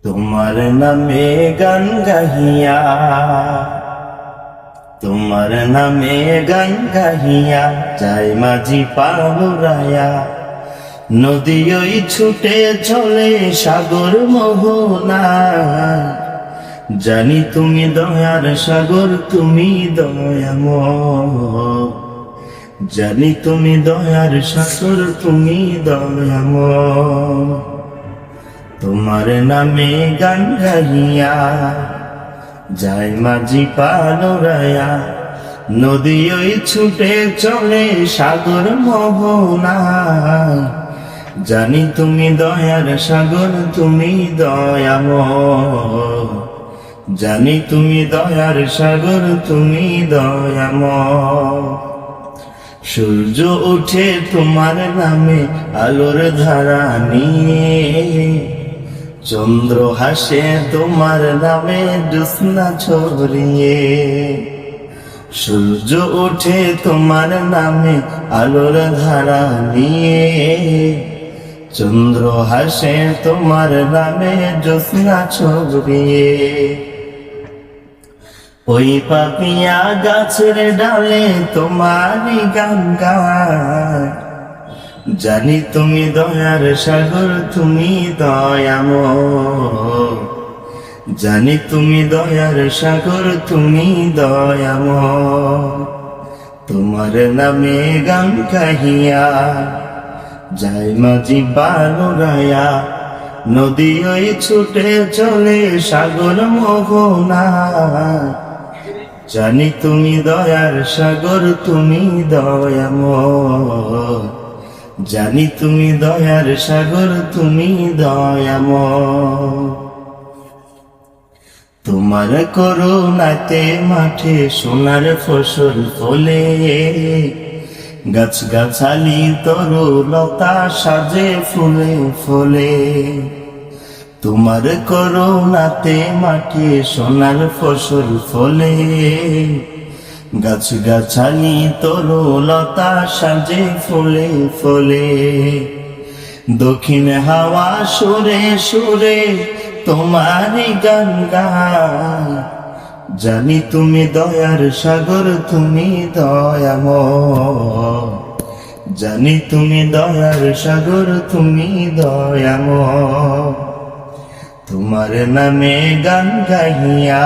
তোমার নামে গান গাহিয়া, তোমার নামে গান গাহিয়া যায় মাঝি পালুরায়া। নদী ওই ছুটে চলে সাগর মোহনায়, জানি তুমি দয়ার সাগর, তুমি দয়াময়। জানি তুমি দয়ার সাগর, তুমি দয়াময়। তোমার নামে গান গাহিয়া যায় মাঝি পালুরায়া। নদী ওই ছুটে চলে সাগর মোহনায়, জানি তুমি দয়ার সাগর, তুমি দয়াময়। জানি তুমি দয়ার সাগর, তুমি দয়াময়। সূর্য ওঠে তোমার নামে আলোর ধারা নিয়ে, চন্দ্র হাসে তোমার নামে জ্যোৎস্না ছড়িয়ে। সূর্য ওঠে তোমার নামে আলোর ধারা নিয়ে, চন্দ্র হাসে তোমার নামে জ্যোৎস্না ছড়িয়ে। ওই পাপিয়া গাছের ডালে তোমারই গান গায়, জানি তুমি দয়ার সাগর, তুমি দয়াময়। জানি তুমি দয়ার সাগর, তুমি দয়াময়। তোমার নামে গান গাহিয়া যায় মাঝি পালুরায়া। নদী ওই ছুটে চলে সাগর মোহনায়, জানি তুমি দয়ার সাগর, তুমি দয়াময়। জানি তুমি দয়ার সাগর, তুমি দয়াময়। তোমার করুণাতে মাঠে সোনার ফসল ফলে, গাছ গাছালি তরুলতা সাজে ফুলে ফলে। তোমার করুণাতে মাঠে সোনার ফসল ফলে, গাছ গাছালি তরুলতা সাজে ফুলে ফলে। দক্ষিণ হাওয়া সুরে সুরে তোমারই গান গায়, জানি তুমি দয়ার সাগর, তুমি দয়াময়। জানি তুমি দয়ার সাগর, তুমি দয়াময়। তোমার নামে গান গাহিয়া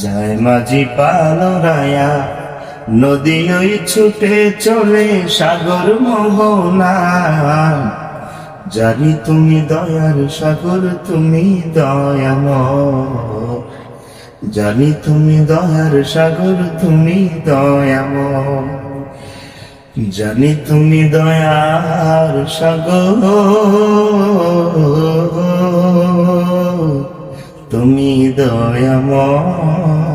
যায় মাঝি পালুরায়া। নদী ওই ছুটে চলে সাগর মোহনায়, জানি তুমি দয়ার সাগর, তুমি দয়াময়। জানি তুমি দয়ার সাগর, তুমি দয়াময়। জানি তুমি দয়ার সাগর, তুমি দয়াময়।